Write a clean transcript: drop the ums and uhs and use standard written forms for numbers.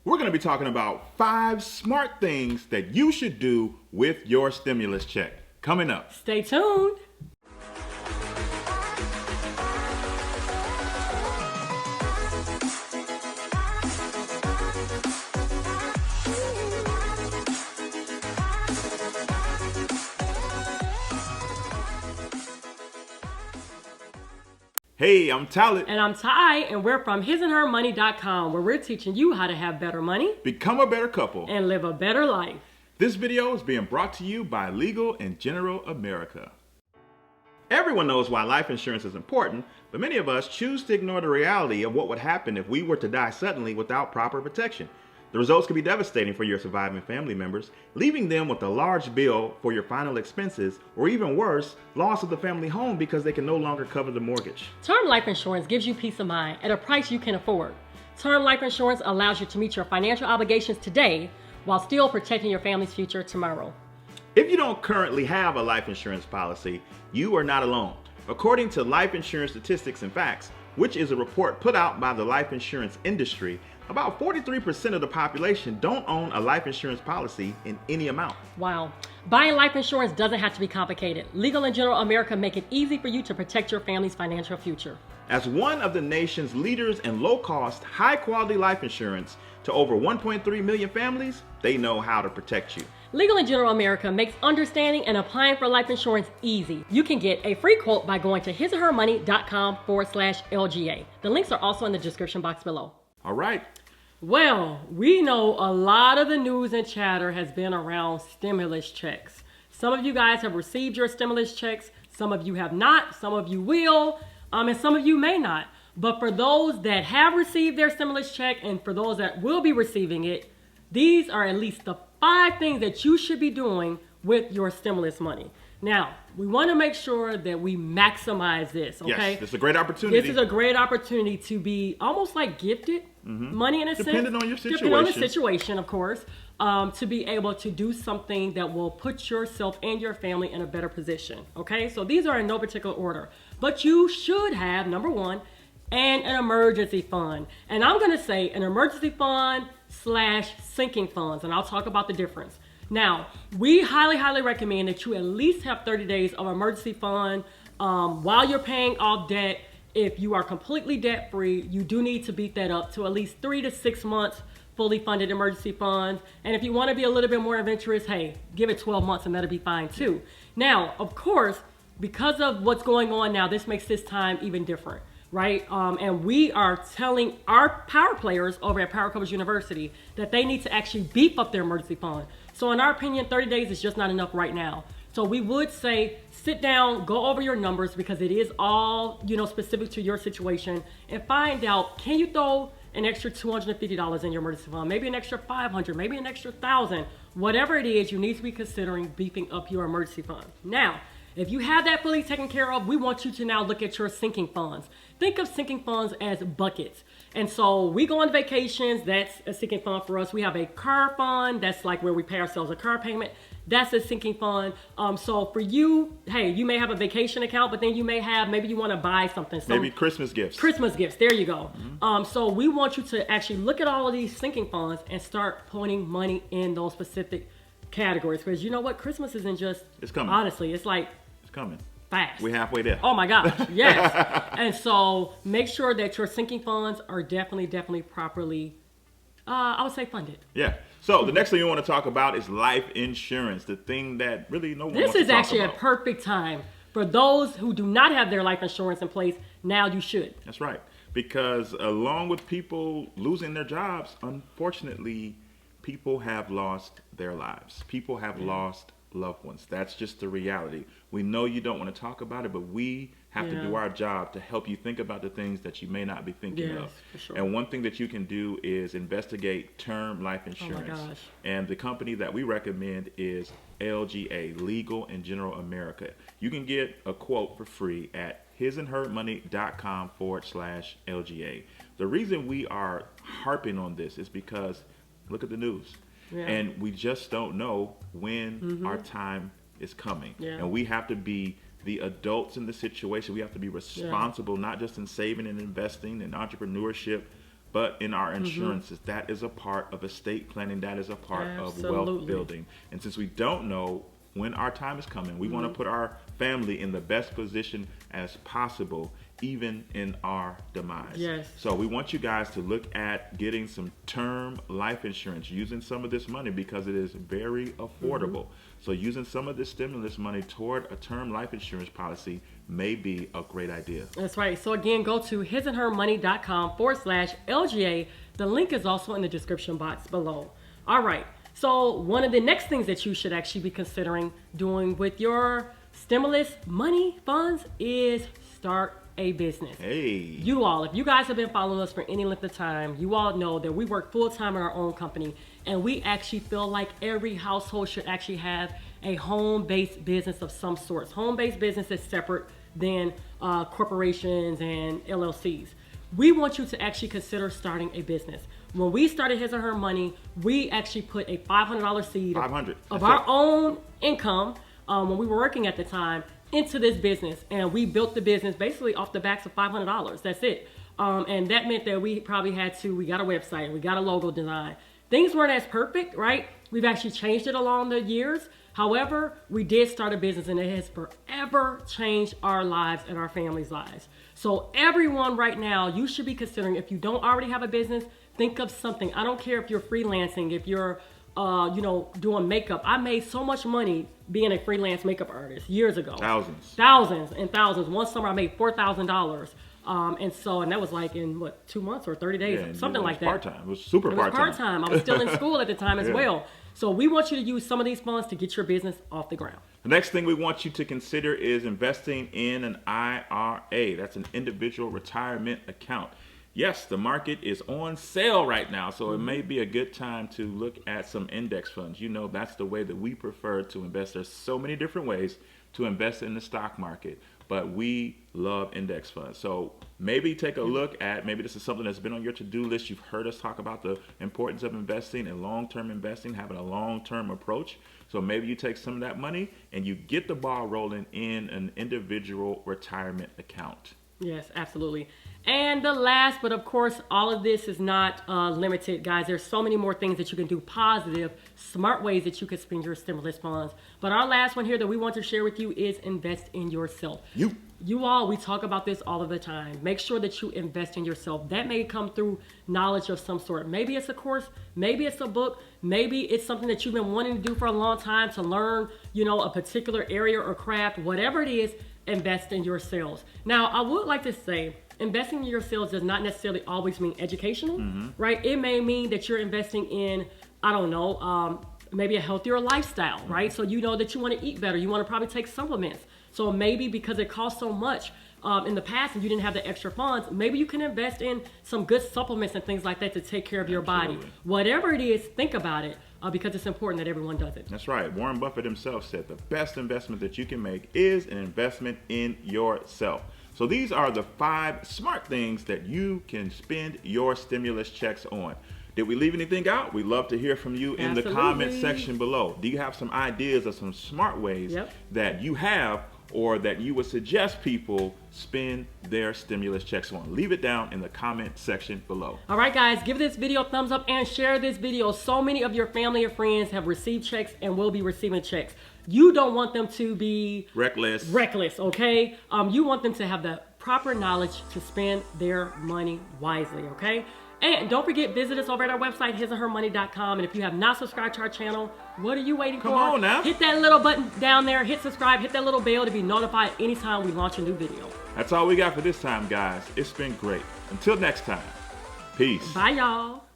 We're going to be talking about 5 smart things that you should do with your stimulus check. Coming up. Stay tuned. Hey, I'm Talent. And I'm Ty, and we're from hisandhermoney.com, where we're teaching you how to have better money, Become a better couple, and live a better life. This video is being brought to you by Legal & General America. Everyone knows why life insurance is important, but many of us choose to ignore the reality of what would happen if we were to die suddenly without proper protection. The results could be devastating for your surviving family members, leaving them with a large bill for your final expenses, or even worse, loss of the family home because they can no longer cover the mortgage. Term life insurance gives you peace of mind at a price you can afford. Term life insurance allows you to meet your financial obligations today while still protecting your family's future tomorrow. If you don't currently have a life insurance policy, you are not alone. According to Life Insurance Statistics and Facts, which is a report put out by the life insurance industry, about 43% of the population don't own a life insurance policy in any amount. Wow. Buying life insurance doesn't have to be complicated. Legal & General America make it easy for you to protect your family's financial future. As one of the nation's leaders in low-cost, high-quality life insurance to over 1.3 million families, they know how to protect you. Legal & General America makes understanding and applying for life insurance easy. You can get a free quote by going to hisandhermoney.com/LGA. The links are also in the description box below. All right. Well, we know a lot of the news and chatter has been around stimulus checks. Some of you guys have received your stimulus checks. Some of you have not. Some of you will. And some of you may not. But for those that have received their stimulus check and for those that will be receiving it, these are at least the 5 things that you should be doing with your stimulus money. Now, we want to make sure that we maximize this, okay? Yes, this is a great opportunity. This is a great opportunity to be almost like gifted money in a sense. Depending on your situation. Depending on the situation, of course, to be able to do something that will put yourself and your family in a better position, okay? So these are in no particular order. But you should have, number 1, an emergency fund. And I'm going to say an emergency fund / sinking funds, and I'll talk about the difference. Now, we highly recommend that you at least have 30 days of emergency fund while you're paying off debt. If you are completely debt free, you do need to beat that up to at least 3 to 6 months fully funded emergency funds. And if you want to be a little bit more adventurous, hey, give it 12 months and that'll be fine too. Now, of course, because of what's going on now, this makes this time even different, right? And we are telling our power players over at Power Couples University that they need to actually beef up their emergency fund. So in our opinion, 30 days is just not enough right now. So we would say sit down, go over your numbers because it is all, specific to your situation, and find out, can you throw an extra $250 in your emergency fund, maybe an extra $500, maybe an extra $1,000, whatever it is, you need to be considering beefing up your emergency fund. Now, if you have that fully taken care of, we want you to now look at your sinking funds. Think of sinking funds as buckets. And so we go on vacations, that's a sinking fund for us. We have a car fund, that's like where we pay ourselves a car payment. That's a sinking fund. So for you, hey, you may have a vacation account, but then you may have, maybe you want to buy something. So maybe Christmas gifts. Christmas gifts, there you go. So we want you to actually look at all of these sinking funds and start putting money in those specific categories. Because you know what? Christmas isn't just, it's coming. Honestly, it's like, it's coming. Fast. We're halfway there. Oh my gosh, yes. And so make sure that your sinking funds are definitely properly, I would say, funded. Yeah. So the next thing you want to talk about is life insurance, the thing that really no one wants to talk about. This is actually a perfect time for those who do not have their life insurance in place. Now you should. That's right. Because along with people losing their jobs, unfortunately, people have lost their lives. People have lost loved ones. That's just the reality. We know you don't want to talk about it, but we have to do our job to help you think about the things that you may not be thinking of. For sure. And one thing that you can do is investigate term life insurance. Oh my gosh. And the company that we recommend is LGA, Legal & General America. You can get a quote for free at hisandhermoney.com/LGA. The reason we are harping on this is because look at the news. Yeah. And we just don't know when our time is coming. Yeah. And we have to be the adults in the situation. We have to be responsible, not just in saving and investing and entrepreneurship, but in our insurances, that is a part of estate planning. That is a part of wealth building. And since we don't know when our time is coming, we want to put our family in the best position as possible, even in our demise. Yes. So we want you guys to look at getting some term life insurance, using some of this money because it is very affordable. So using some of this stimulus money toward a term life insurance policy may be a great idea. That's right. So again, go to hisandhermoney.com/LGA. The link is also in the description box below. All right. So one of the next things that you should actually be considering doing with your stimulus money funds is start a business. Hey. You all, if you guys have been following us for any length of time, you all know that we work full-time in our own company, and we actually feel like every household should actually have a home-based business of some sort. Home-based business is separate than corporations and LLCs. We want you to actually consider starting a business. When we started His and Her Money, we actually put a $500 seed of our own income when we were working at the time into this business, and we built the business basically off the backs of $500. That's it. And that meant that we probably we got a website, we got a logo design. Things weren't as perfect, right? We've actually changed it along the years. However, we did start a business, and it has forever changed our lives and our families' lives. So everyone right now, you should be considering, if you don't already have a business, think of something. I don't care if you're freelancing, if you're doing makeup. I made so much money being a freelance makeup artist years ago. Thousands and thousands. One summer I made $4,000. And that was like in 2 months or 30 days, something like that. Part-time. It was super part-time. It was part-time. I was still in school at the time as well. So we want you to use some of these funds to get your business off the ground. The next thing we want you to consider is investing in an IRA. That's an individual retirement account. Yes, the market is on sale right now, so it may be a good time to look at some index funds. You know, that's the way that we prefer to invest. There's so many different ways to invest in the stock market, but we love index funds. So maybe take a look at, maybe this is something that's been on your to-do list. You've heard us talk about the importance of investing and long-term investing, having a long-term approach. So maybe you take some of that money and you get the ball rolling in an individual retirement account. Yes, absolutely. And the last, but of course, all of this is not limited, guys. There's so many more things that you can do, positive, smart ways that you can spend your stimulus funds. But our last one here that we want to share with you is invest in yourself. You all, we talk about this all of the time. Make sure that you invest in yourself. That may come through knowledge of some sort. Maybe it's a course, maybe it's a book, maybe it's something that you've been wanting to do for a long time to learn, a particular area or craft. Whatever it is, invest in yourselves. Now, I would like to say, investing in yourselves does not necessarily always mean educational, right? It may mean that you're investing in, maybe a healthier lifestyle, right? So you know that you want to eat better. You want to probably take supplements. So maybe because it costs so much in the past and you didn't have the extra funds, maybe you can invest in some good supplements and things like that to take care of your body. Whatever it is, think about it because it's important that everyone does it. That's right. Warren Buffett himself said the best investment that you can make is an investment in yourself. So these are the 5 smart things that you can spend your stimulus checks on. Did we leave anything out? We'd love to hear from you in the comment section below. Do you have some ideas of some smart ways that you have or that you would suggest people spend their stimulus checks on? Leave it down in the comment section below. All right, guys, give this video a thumbs up and share this video. So many of your family and friends have received checks and will be receiving checks. You don't want them to be reckless, okay? You want them to have the proper knowledge to spend their money wisely, okay? And don't forget, visit us over at our website, hisandhermoney.com. And if you have not subscribed to our channel, what are you waiting for? Come on now. Hit that little button down there, hit subscribe, hit that little bell to be notified anytime we launch a new video. That's all we got for this time, guys. It's been great. Until next time, peace. Bye, y'all.